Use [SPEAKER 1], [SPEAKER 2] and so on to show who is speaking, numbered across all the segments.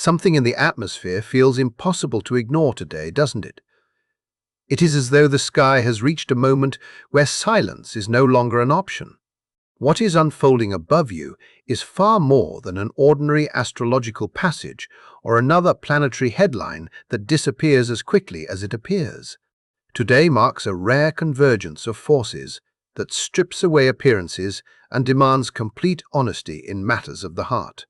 [SPEAKER 1] Something in the atmosphere feels impossible to ignore today, doesn't it? It is as though the sky has reached a moment where silence is no longer an option. What is unfolding above you is far more than an ordinary astrological passage or another planetary headline that disappears as quickly as it appears. Today marks a rare convergence of forces that strips away appearances and demands complete honesty in matters of the heart.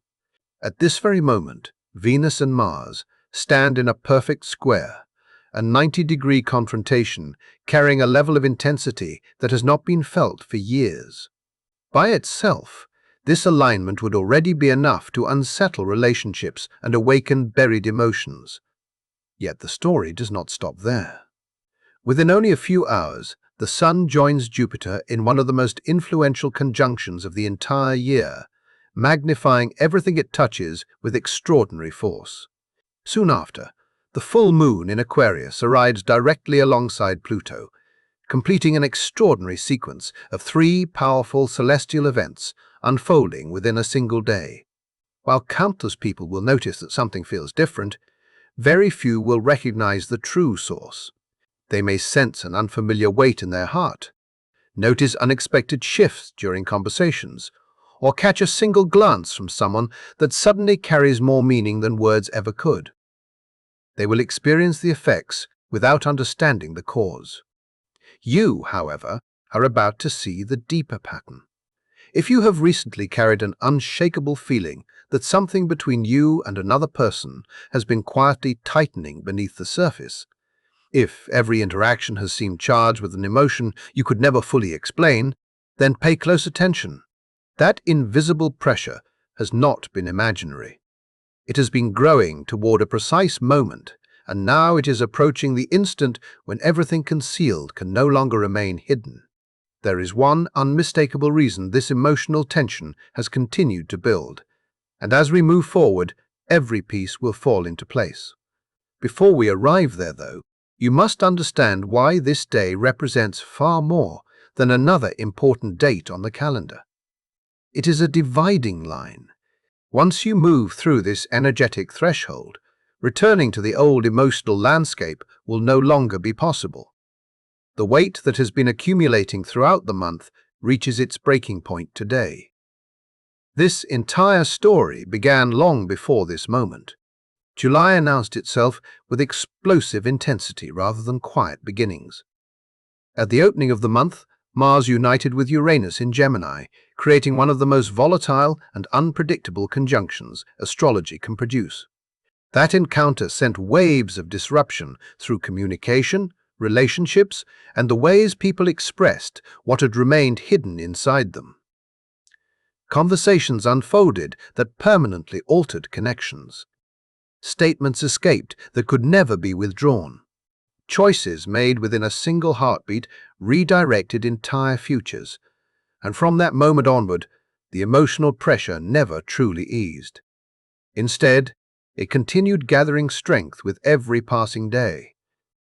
[SPEAKER 1] At this very moment, Venus and Mars stand in a perfect square, a 90-degree confrontation carrying a level of intensity that has not been felt for years. By itself, this alignment would already be enough to unsettle relationships and awaken buried emotions. Yet the story does not stop there. Within only a few hours, the Sun joins Jupiter in one of the most influential conjunctions of the entire year, magnifying everything it touches with extraordinary force. Soon after, the full moon in Aquarius arrives directly alongside Pluto, completing an extraordinary sequence of 3 powerful celestial events unfolding within a single day. While countless people will notice that something feels different, very few will recognize the true source. They may sense an unfamiliar weight in their heart, notice unexpected shifts during conversations, or catch a single glance from someone that suddenly carries more meaning than words ever could. They will experience the effects without understanding the cause. You, however, are about to see the deeper pattern. If you have recently carried an unshakable feeling that something between you and another person has been quietly tightening beneath the surface, if every interaction has seemed charged with an emotion you could never fully explain, then pay close attention. That invisible pressure has not been imaginary. It has been growing toward a precise moment, and now it is approaching the instant when everything concealed can no longer remain hidden. There is one unmistakable reason this emotional tension has continued to build, and as we move forward, every piece will fall into place. Before we arrive there, though, you must understand why this day represents far more than another important date on the calendar. It is a dividing line. Once you move through this energetic threshold, returning to the old emotional landscape will no longer be possible. The weight that has been accumulating throughout the month reaches its breaking point today. This entire story began long before this moment. July announced itself with explosive intensity rather than quiet beginnings. At the opening of the month, Mars united with Uranus in Gemini, creating one of the most volatile and unpredictable conjunctions astrology can produce. That encounter sent waves of disruption through communication, relationships, and the ways people expressed what had remained hidden inside them. Conversations unfolded that permanently altered connections. Statements escaped that could never be withdrawn. Choices made within a single heartbeat redirected entire futures, and from that moment onward, the emotional pressure never truly eased. Instead, it continued gathering strength with every passing day.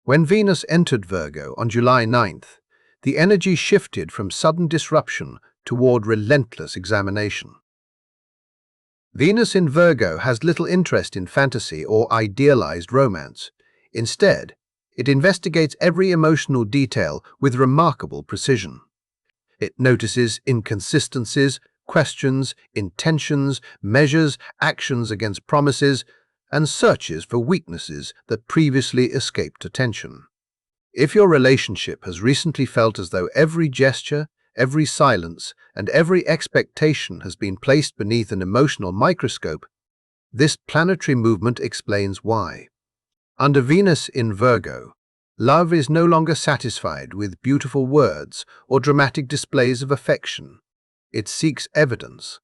[SPEAKER 1] When Venus entered Virgo on July 9th, the energy shifted from sudden disruption toward relentless examination. Venus in Virgo has little interest in fantasy or idealized romance. Instead, it investigates every emotional detail with remarkable precision. It notices inconsistencies, questions intentions, measures actions against promises, and searches for weaknesses that previously escaped attention. If your relationship has recently felt as though every gesture, every silence, and every expectation has been placed beneath an emotional microscope, this planetary movement explains why. Under Venus in Virgo, love is no longer satisfied with beautiful words or dramatic displays of affection. It seeks evidence.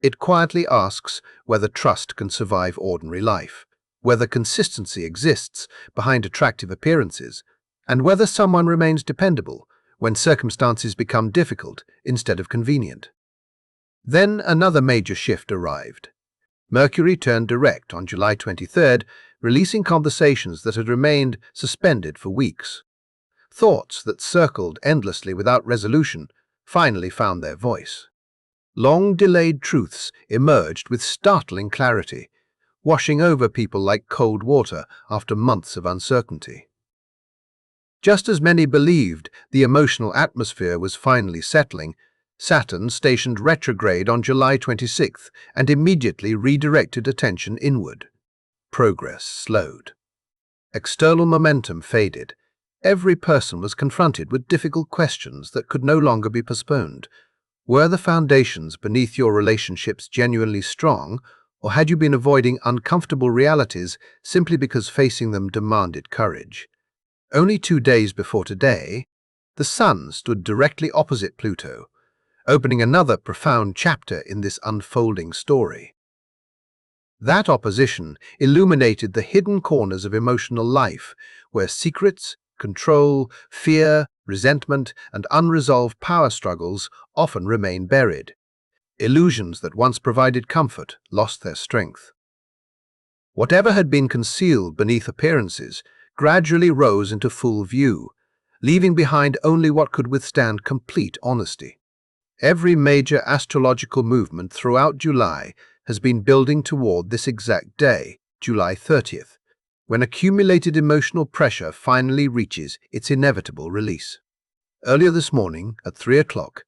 [SPEAKER 1] It quietly asks whether trust can survive ordinary life, whether consistency exists behind attractive appearances, and whether someone remains dependable when circumstances become difficult instead of convenient. Then another major shift arrived. Mercury turned direct on July 23rd, releasing conversations that had remained suspended for weeks. Thoughts that circled endlessly without resolution finally found their voice. Long-delayed truths emerged with startling clarity, washing over people like cold water after months of uncertainty. Just as many believed the emotional atmosphere was finally settling, Saturn stationed retrograde on July 26th and immediately redirected attention inward. Progress slowed. External momentum faded. Every person was confronted with difficult questions that could no longer be postponed. Were the foundations beneath your relationships genuinely strong, or had you been avoiding uncomfortable realities simply because facing them demanded courage? Only 2 days before today, the Sun stood directly opposite Pluto, opening another profound chapter in this unfolding story. That opposition illuminated the hidden corners of emotional life, where secrets, control, fear, resentment, and unresolved power struggles often remain buried. Illusions that once provided comfort lost their strength. Whatever had been concealed beneath appearances gradually rose into full view, leaving behind only what could withstand complete honesty. Every major astrological movement throughout July has been building toward this exact day, July 30th, when accumulated emotional pressure finally reaches its inevitable release. Earlier this morning, at 3 o'clock,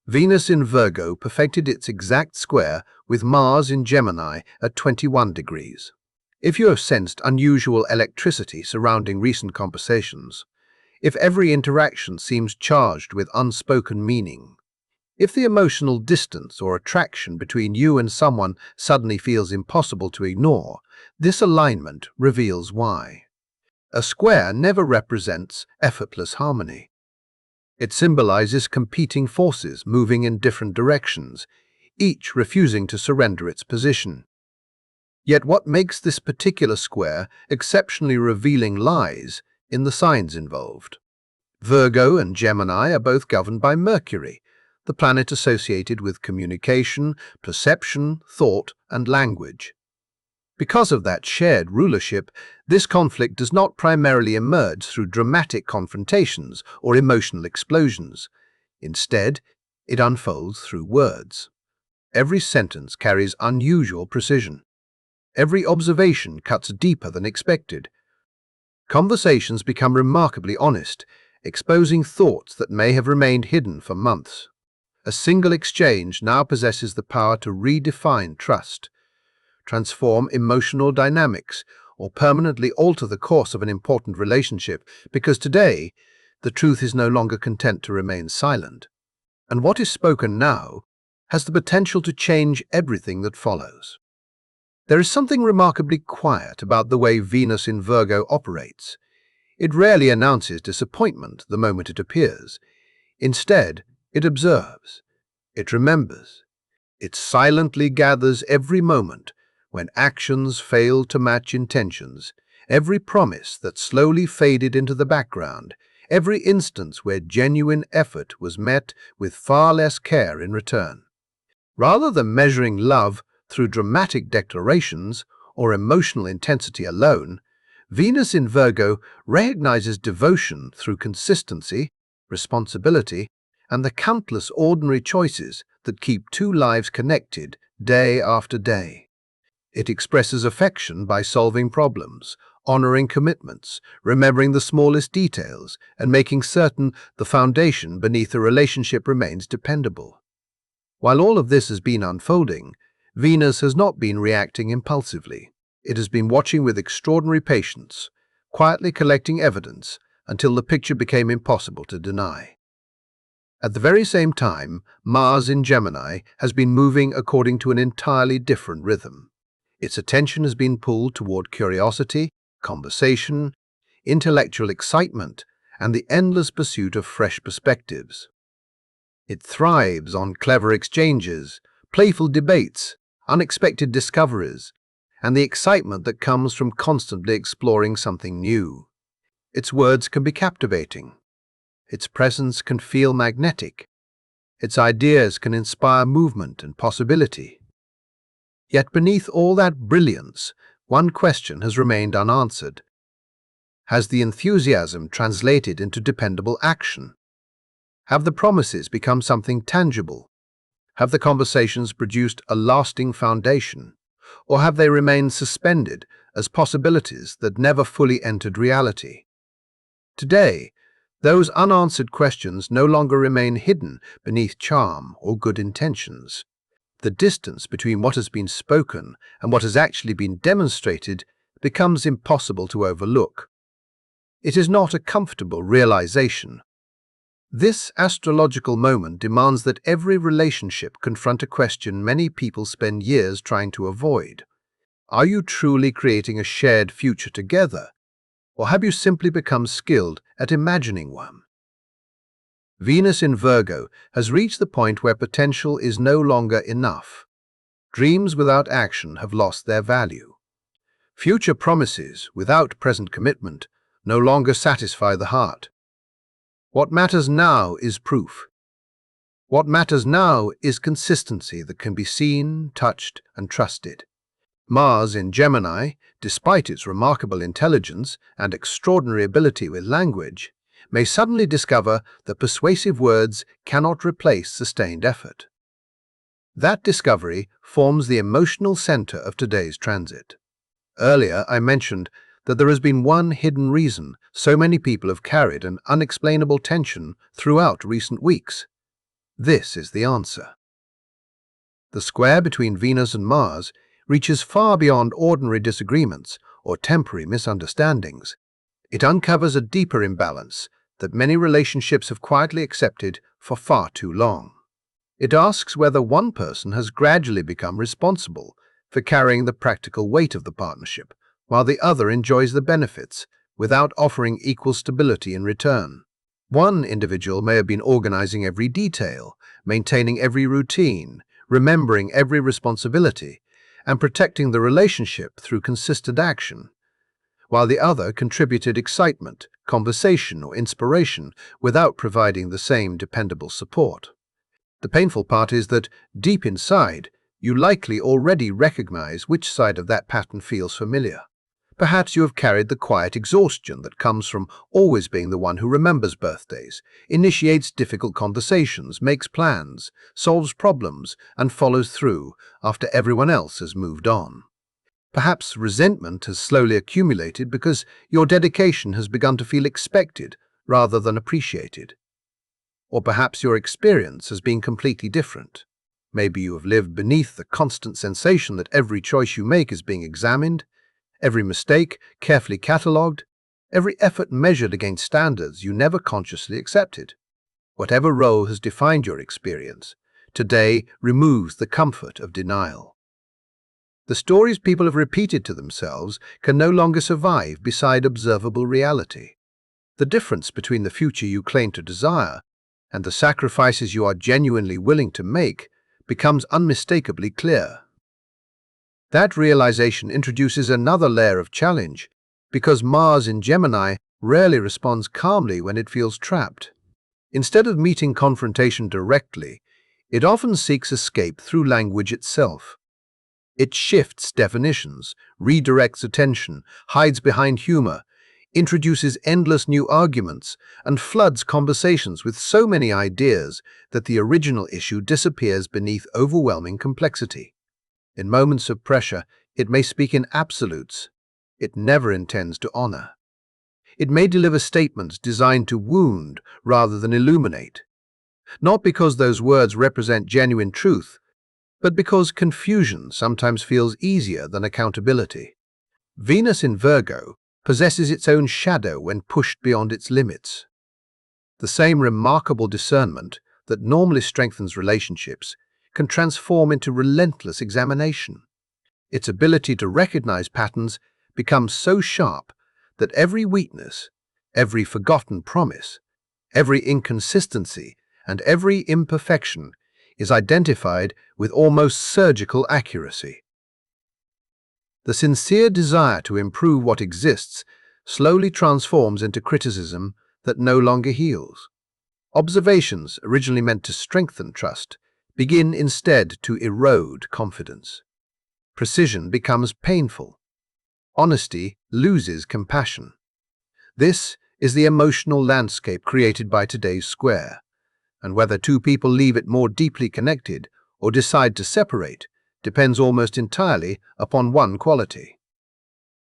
[SPEAKER 1] Venus in Virgo perfected its exact square with Mars in Gemini at 21 degrees. If you have sensed unusual electricity surrounding recent conversations, if every interaction seems charged with unspoken meaning, if the emotional distance or attraction between you and someone suddenly feels impossible to ignore, this alignment reveals why. A square never represents effortless harmony. It symbolizes competing forces moving in different directions, each refusing to surrender its position. Yet what makes this particular square exceptionally revealing lies in the signs involved. Virgo and Gemini are both governed by Mercury, the planet associated with communication, perception, thought, and language. Because of that shared rulership, this conflict does not primarily emerge through dramatic confrontations or emotional explosions. Instead, it unfolds through words. Every sentence carries unusual precision. Every observation cuts deeper than expected. Conversations become remarkably honest, exposing thoughts that may have remained hidden for months. A single exchange now possesses the power to redefine trust, transform emotional dynamics, or permanently alter the course of an important relationship, because today, the truth is no longer content to remain silent. And what is spoken now has the potential to change everything that follows. There is something remarkably quiet about the way Venus in Virgo operates. It rarely announces disappointment the moment it appears. Instead, it observes. It remembers. It silently gathers every moment when actions fail to match intentions, every promise that slowly faded into the background, every instance where genuine effort was met with far less care in return. Rather than measuring love through dramatic declarations or emotional intensity alone, Venus in Virgo recognizes devotion through consistency, responsibility, and the countless ordinary choices that keep two lives connected day after day. It expresses affection by solving problems, honoring commitments, remembering the smallest details, and making certain the foundation beneath a relationship remains dependable. While all of this has been unfolding, Venus has not been reacting impulsively. It has been watching with extraordinary patience, quietly collecting evidence until the picture became impossible to deny. At the very same time, Mars in Gemini has been moving according to an entirely different rhythm. Its attention has been pulled toward curiosity, conversation, intellectual excitement, and the endless pursuit of fresh perspectives. It thrives on clever exchanges, playful debates, unexpected discoveries, and the excitement that comes from constantly exploring something new. Its words can be captivating. Its presence can feel magnetic. Its ideas can inspire movement and possibility. Yet beneath all that brilliance, one question has remained unanswered. Has the enthusiasm translated into dependable action? Have the promises become something tangible? Have the conversations produced a lasting foundation? Or have they remained suspended as possibilities that never fully entered reality? Today, those unanswered questions no longer remain hidden beneath charm or good intentions. The distance between what has been spoken and what has actually been demonstrated becomes impossible to overlook. It is not a comfortable realization. This astrological moment demands that every relationship confront a question many people spend years trying to avoid. Are you truly creating a shared future together, or have you simply become skilled at imagining one? Venus in Virgo has reached the point where potential is no longer enough. Dreams without action have lost their value. Future promises without present commitment no longer satisfy the heart. What matters now is proof. What matters now is consistency that can be seen, touched, and trusted. Mars in Gemini, despite its remarkable intelligence and extraordinary ability with language, may suddenly discover that persuasive words cannot replace sustained effort. That discovery forms the emotional center of today's transit. Earlier, I mentioned that there has been one hidden reason so many people have carried an unexplainable tension throughout recent weeks. This is the answer. The square between Venus and Mars reaches far beyond ordinary disagreements or temporary misunderstandings. It uncovers a deeper imbalance that many relationships have quietly accepted for far too long. It asks whether one person has gradually become responsible for carrying the practical weight of the partnership, while the other enjoys the benefits without offering equal stability in return. One individual may have been organizing every detail, maintaining every routine, remembering every responsibility, and protecting the relationship through consistent action, while the other contributed excitement, conversation, or inspiration without providing the same dependable support. The painful part is that, deep inside, you likely already recognize which side of that pattern feels familiar. Perhaps you have carried the quiet exhaustion that comes from always being the one who remembers birthdays, initiates difficult conversations, makes plans, solves problems, and follows through after everyone else has moved on. Perhaps resentment has slowly accumulated because your dedication has begun to feel expected rather than appreciated. Or perhaps your experience has been completely different. Maybe you have lived beneath the constant sensation that every choice you make is being examined, every mistake carefully catalogued, every effort measured against standards you never consciously accepted. Whatever role has defined your experience, today removes the comfort of denial. The stories people have repeated to themselves can no longer survive beside observable reality. The difference between the future you claim to desire and the sacrifices you are genuinely willing to make becomes unmistakably clear. That realization introduces another layer of challenge, because Mars in Gemini rarely responds calmly when it feels trapped. Instead of meeting confrontation directly, it often seeks escape through language itself. It shifts definitions, redirects attention, hides behind humor, introduces endless new arguments, and floods conversations with so many ideas that the original issue disappears beneath overwhelming complexity. In moments of pressure, it may speak in absolutes it never intends to honor. It may deliver statements designed to wound rather than illuminate, not because those words represent genuine truth, but because confusion sometimes feels easier than accountability. Venus in Virgo possesses its own shadow when pushed beyond its limits. The same remarkable discernment that normally strengthens relationships can transform into relentless examination. Its ability to recognize patterns becomes so sharp that every weakness, every forgotten promise, every inconsistency, and every imperfection is identified with almost surgical accuracy. The sincere desire to improve what exists slowly transforms into criticism that no longer heals. Observations, originally meant to strengthen trust, begin instead to erode confidence. Precision becomes painful. Honesty loses compassion. This is the emotional landscape created by today's square, and whether two people leave it more deeply connected or decide to separate depends almost entirely upon one quality: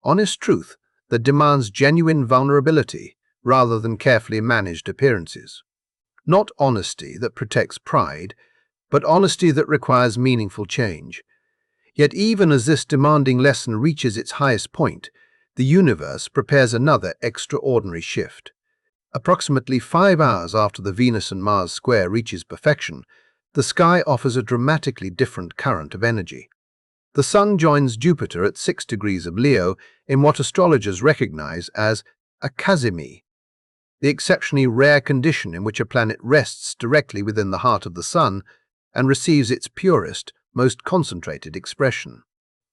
[SPEAKER 1] honest truth that demands genuine vulnerability rather than carefully managed appearances. Not honesty that protects pride, but honesty that requires meaningful change. Yet even as this demanding lesson reaches its highest point, the universe prepares another extraordinary shift. Approximately 5 hours after the Venus and Mars square reaches perfection, the sky offers a dramatically different current of energy. The Sun joins Jupiter at 6 degrees of Leo in what astrologers recognize as a Kazimi, the exceptionally rare condition in which a planet rests directly within the heart of the Sun and receives its purest, most concentrated expression.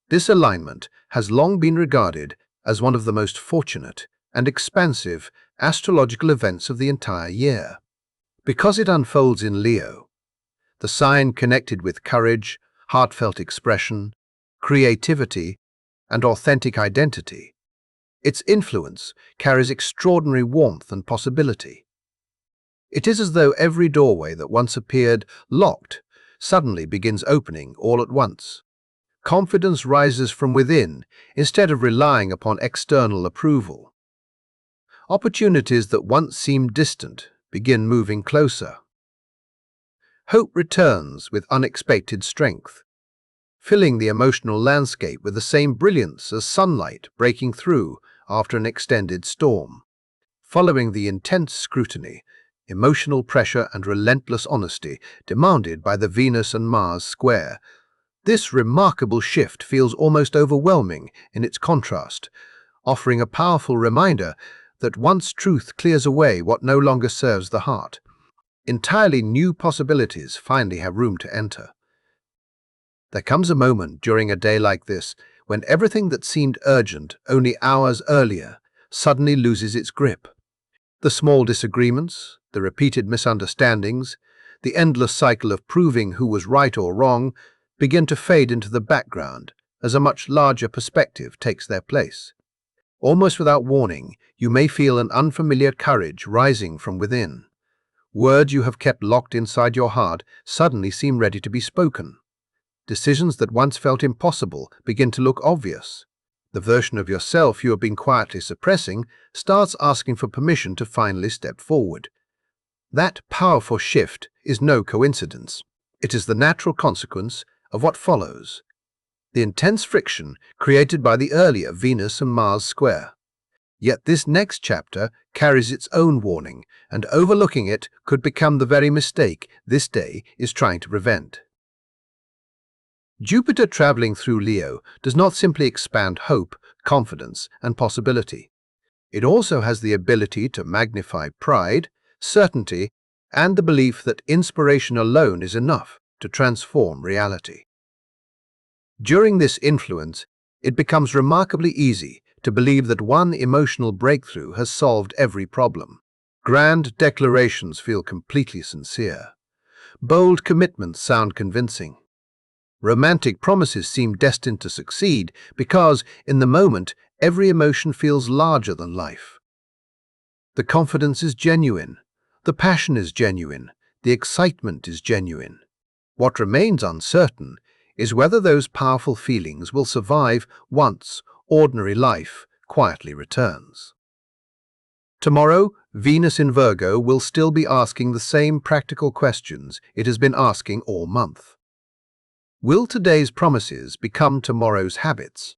[SPEAKER 1] This alignment has long been regarded as one of the most fortunate and expansive astrological events of the entire year. Because it unfolds in Leo, the sign connected with courage, heartfelt expression, creativity, and authentic identity, its influence carries extraordinary warmth and possibility. It is as though every doorway that once appeared locked suddenly begins opening all at once. Confidence rises from within instead of relying upon external approval. Opportunities that once seemed distant begin moving closer. Hope returns with unexpected strength, filling the emotional landscape with the same brilliance as sunlight breaking through after an extended storm. Following the intense scrutiny, emotional pressure and relentless honesty demanded by the Venus and Mars square, this remarkable shift feels almost overwhelming in its contrast, offering a powerful reminder that once truth clears away what no longer serves the heart, entirely new possibilities finally have room to enter. There comes a moment during a day like this when everything that seemed urgent only hours earlier suddenly loses its grip. The small disagreements, the repeated misunderstandings, the endless cycle of proving who was right or wrong begin to fade into the background as a much larger perspective takes their place. Almost without warning, you may feel an unfamiliar courage rising from within. Words you have kept locked inside your heart suddenly seem ready to be spoken. Decisions that once felt impossible begin to look obvious. The version of yourself you have been quietly suppressing starts asking for permission to finally step forward. That powerful shift is no coincidence. It is the natural consequence of what follows: the intense friction created by the earlier Venus and Mars square. Yet this next chapter carries its own warning, and overlooking it could become the very mistake this day is trying to prevent. Jupiter traveling through Leo does not simply expand hope, confidence, and possibility. It also has the ability to magnify pride, certainty, and the belief that inspiration alone is enough to transform reality. During this influence, it becomes remarkably easy to believe that one emotional breakthrough has solved every problem. Grand declarations feel completely sincere. Bold commitments sound convincing. Romantic promises seem destined to succeed because, in the moment, every emotion feels larger than life. The confidence is genuine. The passion is genuine. The excitement is genuine. What remains uncertain is whether those powerful feelings will survive once ordinary life quietly returns. Tomorrow, Venus in Virgo will still be asking the same practical questions it has been asking all month. Will today's promises become tomorrow's habits?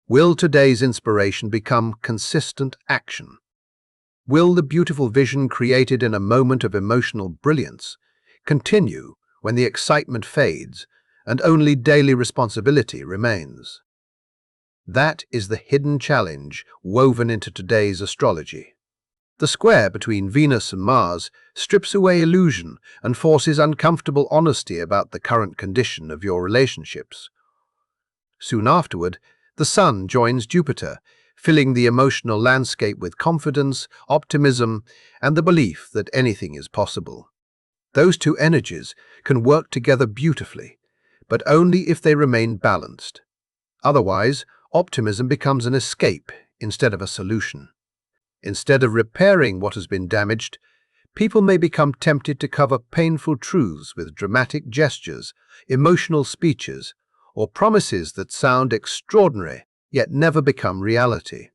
[SPEAKER 1] Will today's inspiration become consistent action? Will the beautiful vision created in a moment of emotional brilliance continue when the excitement fades and only daily responsibility remains? That is the hidden challenge woven into today's astrology. The square between Venus and Mars strips away illusion and forces uncomfortable honesty about the current condition of your relationships. Soon afterward, the Sun joins Jupiter, filling the emotional landscape with confidence, optimism, and the belief that anything is possible. Those two energies can work together beautifully, but only if they remain balanced. Otherwise, optimism becomes an escape instead of a solution. Instead of repairing what has been damaged, people may become tempted to cover painful truths with dramatic gestures, emotional speeches, or promises that sound extraordinary yet never become reality.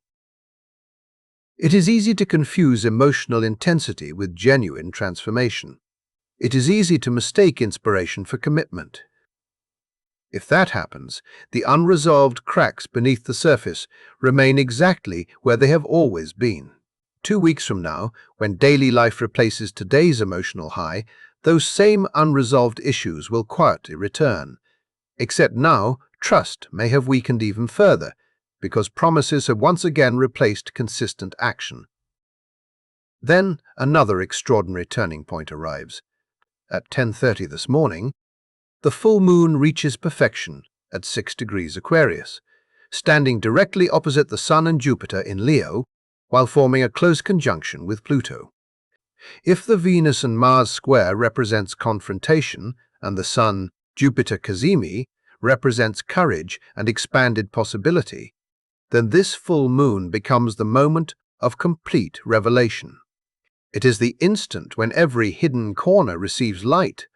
[SPEAKER 1] It is easy to confuse emotional intensity with genuine transformation. It is easy to mistake inspiration for commitment. If that happens, the unresolved cracks beneath the surface remain exactly where they have always been. 2 weeks from now, when daily life replaces today's emotional high, those same unresolved issues will quietly return. Except now, trust may have weakened even further, because promises have once again replaced consistent action. Then another extraordinary turning point arrives. At 10:30 this morning, the full moon reaches perfection at 6 degrees Aquarius, standing directly opposite the Sun and Jupiter in Leo, while forming a close conjunction with Pluto. If the Venus and Mars square represents confrontation and the Sun-Jupiter cazimi represents courage and expanded possibility, then this full moon becomes the moment of complete revelation. It is the instant when every hidden corner receives light,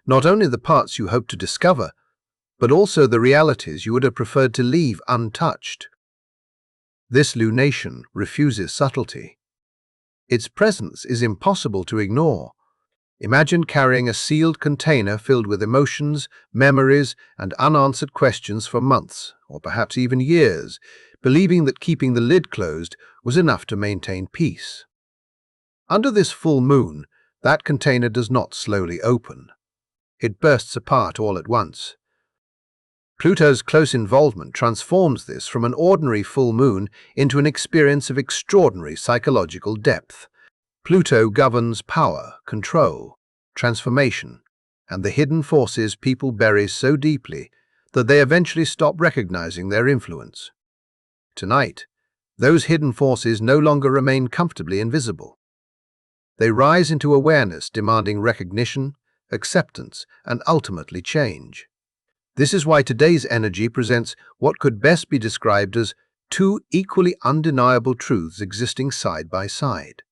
[SPEAKER 1] not only the parts you hope to discover, but also the realities you would have preferred to leave untouched. This lunation refuses subtlety. Its presence is impossible to ignore. Imagine carrying a sealed container filled with emotions, memories, and unanswered questions for months, or perhaps even years, believing that keeping the lid closed was enough to maintain peace. Under this full moon, that container does not slowly open. It bursts apart all at once. Pluto's close involvement transforms this from an ordinary full moon into an experience of extraordinary psychological depth. Pluto governs power, control, transformation, and the hidden forces people bury so deeply that they eventually stop recognizing their influence. Tonight, those hidden forces no longer remain comfortably invisible. They rise into awareness, demanding recognition, acceptance, and ultimately change. This is why today's energy presents what could best be described as two equally undeniable truths existing side by side.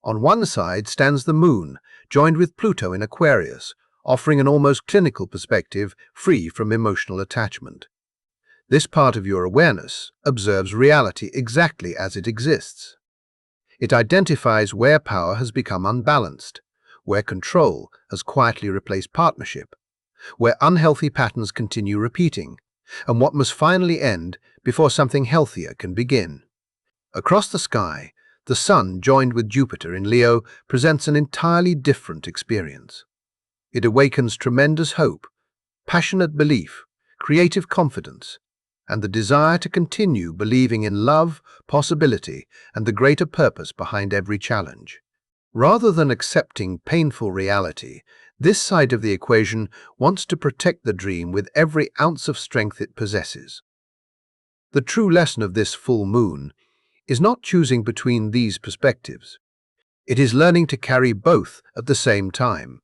[SPEAKER 1] On one side stands the moon, joined with Pluto in Aquarius, offering an almost clinical perspective free from emotional attachment. This part of your awareness observes reality exactly as it exists. It identifies where power has become unbalanced, where control has quietly replaced partnership, where unhealthy patterns continue repeating, and what must finally end before something healthier can begin. Across the sky, the Sun, joined with Jupiter in Leo, presents an entirely different experience. It awakens tremendous hope, passionate belief, creative confidence, and the desire to continue believing in love, possibility, and the greater purpose behind every challenge. Rather than accepting painful reality, this side of the equation wants to protect the dream with every ounce of strength it possesses. The true lesson of this full moon is not choosing between these perspectives. It is learning to carry both at the same time.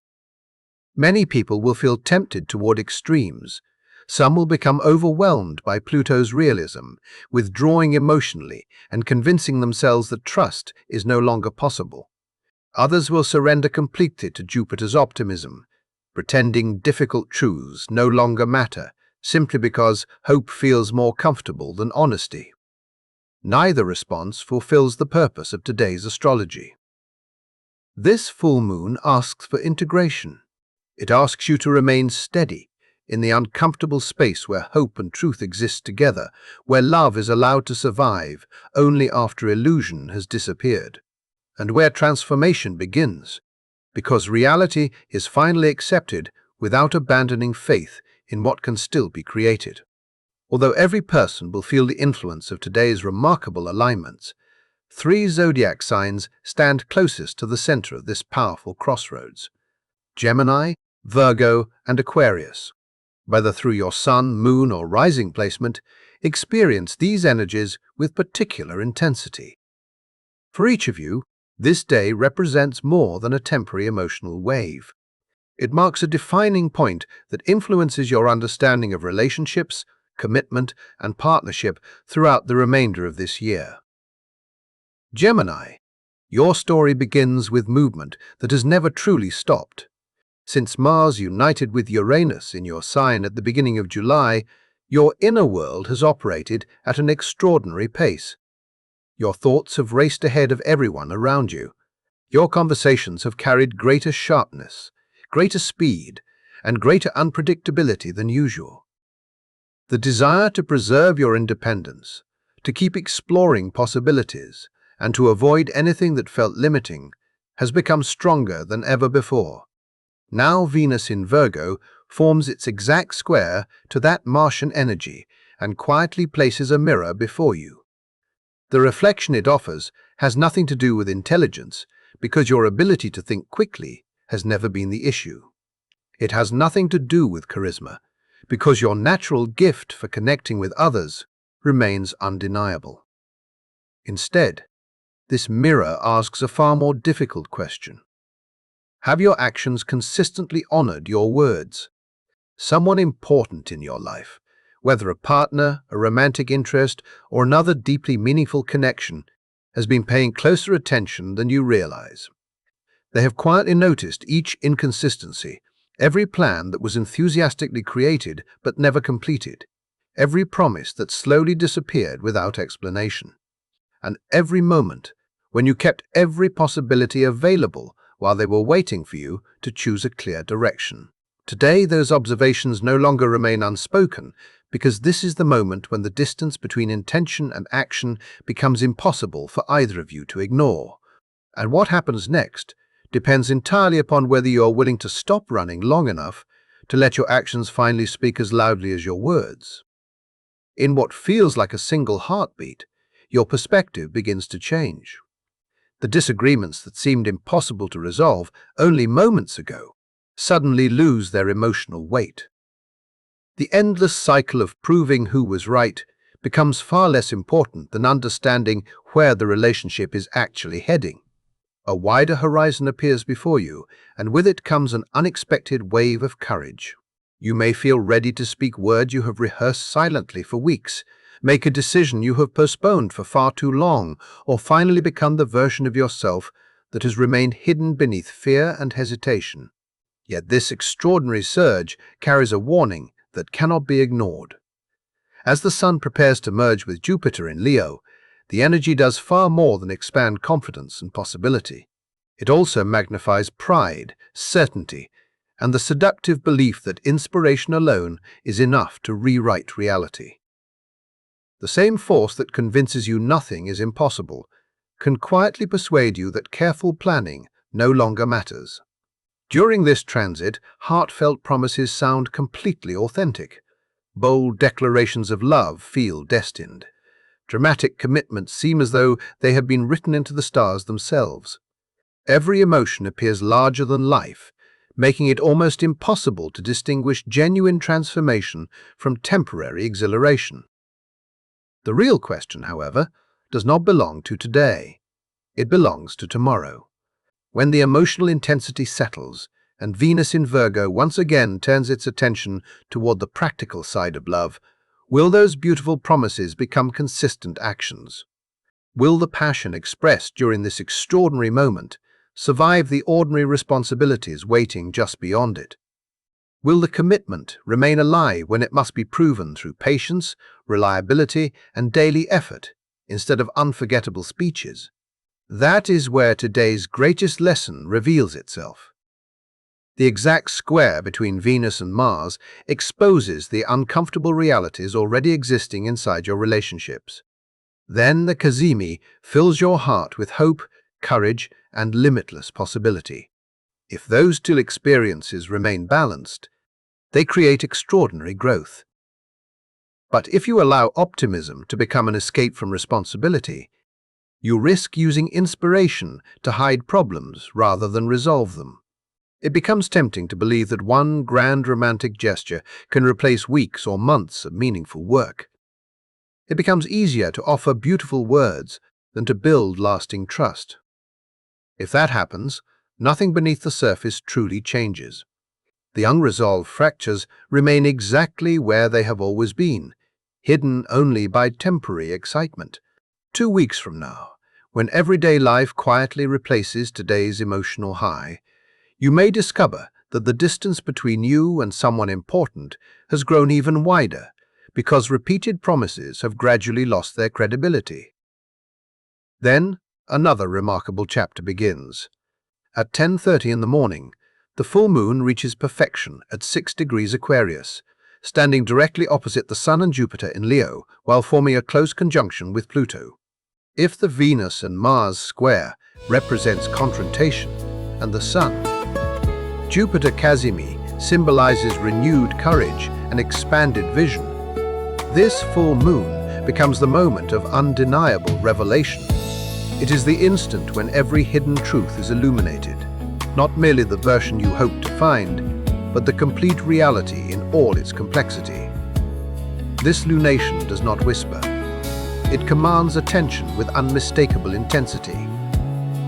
[SPEAKER 1] Many people will feel tempted toward extremes. Some will become overwhelmed by Pluto's realism, withdrawing emotionally and convincing themselves that trust is no longer possible. Others will surrender completely to Jupiter's optimism, pretending difficult truths no longer matter, simply because hope feels more comfortable than honesty. Neither response fulfills the purpose of today's astrology. This full moon asks for integration. It asks you to remain steady in the uncomfortable space where hope and truth exist together, where love is allowed to survive only after illusion has disappeared, and where transformation begins, because reality is finally accepted without abandoning faith in what can still be created. Although every person will feel the influence of today's remarkable alignments, 3 zodiac signs stand closest to the center of this powerful crossroads: Gemini, Virgo, and Aquarius. Whether through your sun, moon, or rising placement, experience these energies with particular intensity. For each of you, this day represents more than a temporary emotional wave. It marks a defining point that influences your understanding of relationships, commitment, and partnership throughout the remainder of this year. Gemini, your story begins with movement that has never truly stopped. Since Mars united with Uranus in your sign at the beginning of July, your inner world has operated at an extraordinary pace. Your thoughts have raced ahead of everyone around you. Your conversations have carried greater sharpness, greater speed, and greater unpredictability than usual. The desire to preserve your independence, to keep exploring possibilities, and to avoid anything that felt limiting has become stronger than ever before. Now Venus in Virgo forms its exact square to that Martian energy and quietly places a mirror before you. The reflection it offers has nothing to do with intelligence, because your ability to think quickly has never been the issue. It has nothing to do with charisma, because your natural gift for connecting with others remains undeniable. Instead, this mirror asks a far more difficult question. Have your actions consistently honored your words? Someone important in your life, whether a partner, a romantic interest, or another deeply meaningful connection, has been paying closer attention than you realize. They have quietly noticed each inconsistency, every plan that was enthusiastically created but never completed, every promise that slowly disappeared without explanation, and every moment when you kept every possibility available while they were waiting for you to choose a clear direction. Today, those observations no longer remain unspoken, because this is the moment when the distance between intention and action becomes impossible for either of you to ignore. And what happens next depends entirely upon whether you are willing to stop running long enough to let your actions finally speak as loudly as your words. In what feels like a single heartbeat, your perspective begins to change. The disagreements that seemed impossible to resolve only moments ago suddenly lose their emotional weight. The endless cycle of proving who was right becomes far less important than understanding where the relationship is actually heading. A wider horizon appears before you, and with it comes an unexpected wave of courage. You may feel ready to speak words you have rehearsed silently for weeks, make a decision you have postponed for far too long, or finally become the version of yourself that has remained hidden beneath fear and hesitation. Yet this extraordinary surge carries a warning that cannot be ignored. As the Sun prepares to merge with Jupiter in Leo, the energy does far more than expand confidence and possibility. It also magnifies pride, certainty, and the seductive belief that inspiration alone is enough to rewrite reality. The same force that convinces you nothing is impossible can quietly persuade you that careful planning no longer matters. During this transit, heartfelt promises sound completely authentic. Bold declarations of love feel destined. Dramatic commitments seem as though they have been written into the stars themselves. Every emotion appears larger than life, making it almost impossible to distinguish genuine transformation from temporary exhilaration. The real question, however, does not belong to today. It belongs to tomorrow. When the emotional intensity settles and Venus in Virgo once again turns its attention toward the practical side of love, will those beautiful promises become consistent actions? Will the passion expressed during this extraordinary moment survive the ordinary responsibilities waiting just beyond it? Will the commitment remain alive when it must be proven through patience, reliability, and daily effort instead of unforgettable speeches? That is where today's greatest lesson reveals itself. The exact square between Venus and Mars exposes the uncomfortable realities already existing inside your relationships. Then the Cazimi fills your heart with hope, courage, and limitless possibility. If those two experiences remain balanced, they create extraordinary growth. But if you allow optimism to become an escape from responsibility, you risk using inspiration to hide problems rather than resolve them. It becomes tempting to believe that one grand romantic gesture can replace weeks or months of meaningful work. It becomes easier to offer beautiful words than to build lasting trust. If that happens, nothing beneath the surface truly changes. The unresolved fractures remain exactly where they have always been, hidden only by temporary excitement. 2 weeks from now, when everyday life quietly replaces today's emotional high, you may discover that the distance between you and someone important has grown even wider because repeated promises have gradually lost their credibility. Then, another remarkable chapter begins. At 10:30 in the morning, the full moon reaches perfection at 6 degrees Aquarius, standing directly opposite the Sun and Jupiter in Leo while forming a close conjunction with Pluto. If the Venus and Mars square represents confrontation and the Sun, Jupiter Casimir symbolizes renewed courage and expanded vision, this full moon becomes the moment of undeniable revelation. It is the instant when every hidden truth is illuminated, not merely the version you hope to find, but the complete reality in all its complexity. This lunation does not whisper. It commands attention with unmistakable intensity.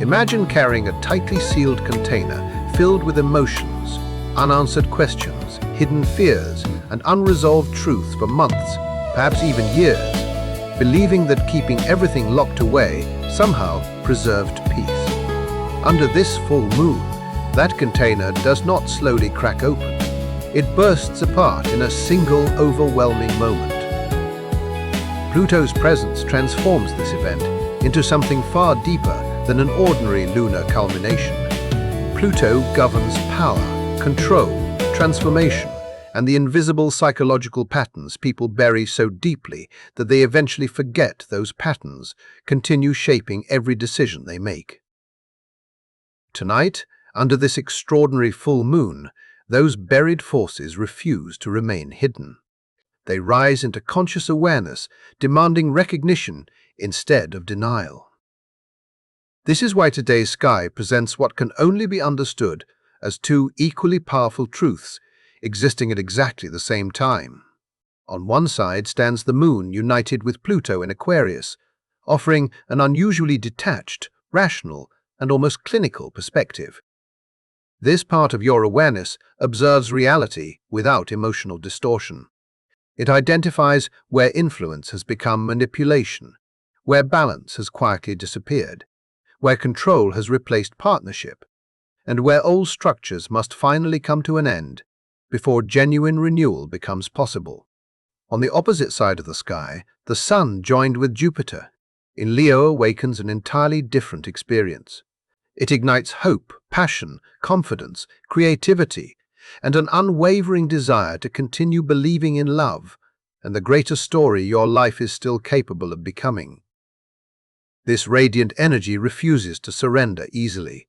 [SPEAKER 1] Imagine carrying a tightly sealed container filled with emotions, unanswered questions, hidden fears, and unresolved truths for months, perhaps even years, believing that keeping everything locked away somehow preserved peace. Under this full moon, that container does not slowly crack open. It bursts apart in a single overwhelming moment. Pluto's presence transforms this event into something far deeper than an ordinary lunar culmination. Pluto governs power, control, transformation, and the invisible psychological patterns people bury so deeply that they eventually forget those patterns continue shaping every decision they make. Tonight, under this extraordinary full moon, those buried forces refuse to remain hidden. They rise into conscious awareness, demanding recognition instead of denial. This is why today's sky presents what can only be understood as two equally powerful truths existing at exactly the same time. On one side stands the moon united with Pluto in Aquarius, offering an unusually detached, rational, and almost clinical perspective. This part of your awareness observes reality without emotional distortion. It identifies where influence has become manipulation, where balance has quietly disappeared, where control has replaced partnership, and where old structures must finally come to an end before genuine renewal becomes possible. On the opposite side of the sky, the Sun joined with Jupiter in Leo awakens an entirely different experience. It ignites hope, passion, confidence, creativity, and an unwavering desire to continue believing in love and the greater story your life is still capable of becoming. This radiant energy refuses to surrender easily.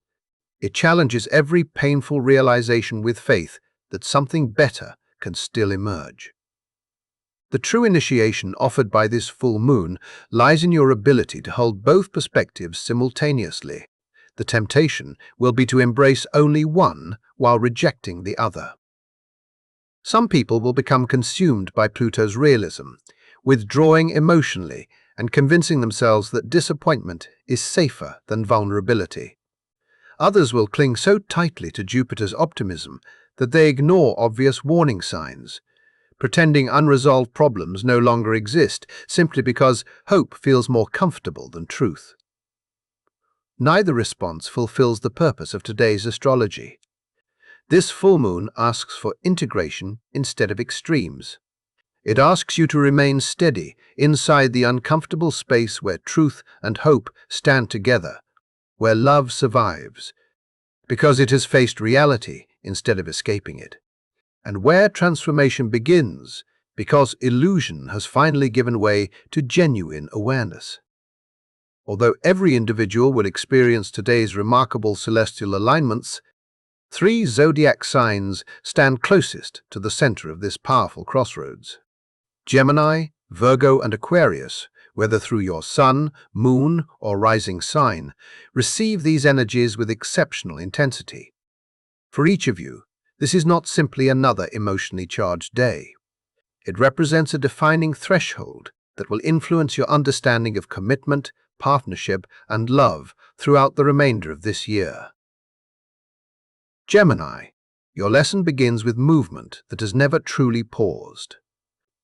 [SPEAKER 1] It challenges every painful realization with faith that something better can still emerge. The true initiation offered by this full moon lies in your ability to hold both perspectives simultaneously. The temptation will be to embrace only one while rejecting the other. Some people will become consumed by Pluto's realism, withdrawing emotionally and convincing themselves that disappointment is safer than vulnerability. Others will cling so tightly to Jupiter's optimism that they ignore obvious warning signs, pretending unresolved problems no longer exist simply because hope feels more comfortable than truth. Neither response fulfills the purpose of today's astrology. This full moon asks for integration instead of extremes. It asks you to remain steady inside the uncomfortable space where truth and hope stand together, where love survives, because it has faced reality instead of escaping it, and where transformation begins because illusion has finally given way to genuine awareness. Although every individual will experience today's remarkable celestial alignments, 3 zodiac signs stand closest to the center of this powerful crossroads. Gemini, Virgo, and Aquarius, whether through your sun, moon, or rising sign, receive these energies with exceptional intensity. For each of you, this is not simply another emotionally charged day. It represents a defining threshold that will influence your understanding of commitment, partnership, and love throughout the remainder of this year. Gemini, your lesson begins with movement that has never truly paused.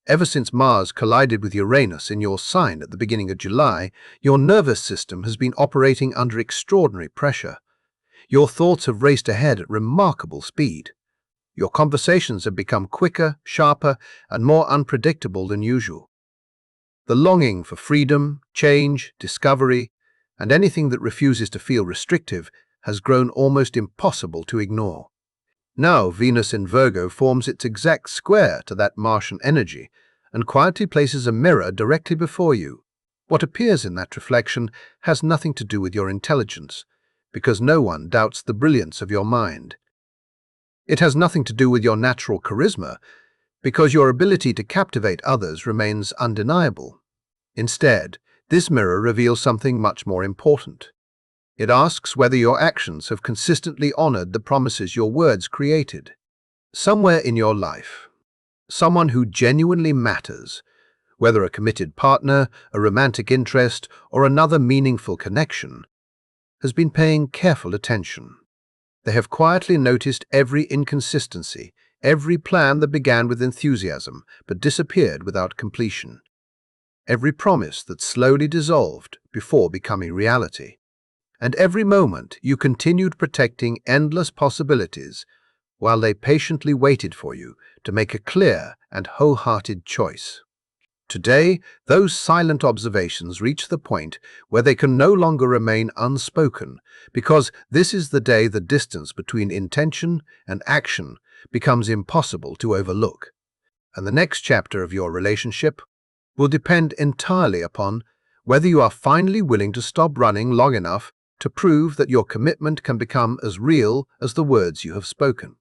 [SPEAKER 1] Ever since Mars collided with Uranus in your sign at the beginning of July, your nervous system has been operating under extraordinary pressure. Your thoughts have raced ahead at remarkable speed, Your conversations have become quicker, sharper, and more unpredictable than usual. The longing for freedom, change, discovery, and anything that refuses to feel restrictive has grown almost impossible to ignore. Now Venus in Virgo forms its exact square to that Martian energy and quietly places a mirror directly before you. What appears in that reflection has nothing to do with your intelligence, because no one doubts the brilliance of your mind. It has nothing to do with your natural charisma, because your ability to captivate others remains undeniable. Instead, this mirror reveals something much more important. It asks whether your actions have consistently honored the promises your words created. Somewhere in your life, someone who genuinely matters, whether a committed partner, a romantic interest, or another meaningful connection, has been paying careful attention. They have quietly noticed every inconsistency, every plan that began with enthusiasm but disappeared without completion, every promise that slowly dissolved before becoming reality, and every moment you continued protecting endless possibilities while they patiently waited for you to make a clear and wholehearted choice. Today, those silent observations reach the point where they can no longer remain unspoken, because this is the day the distance between intention and action becomes impossible to overlook. And the next chapter of your relationship will depend entirely upon whether you are finally willing to stop running long enough to prove that your commitment can become as real as the words you have spoken.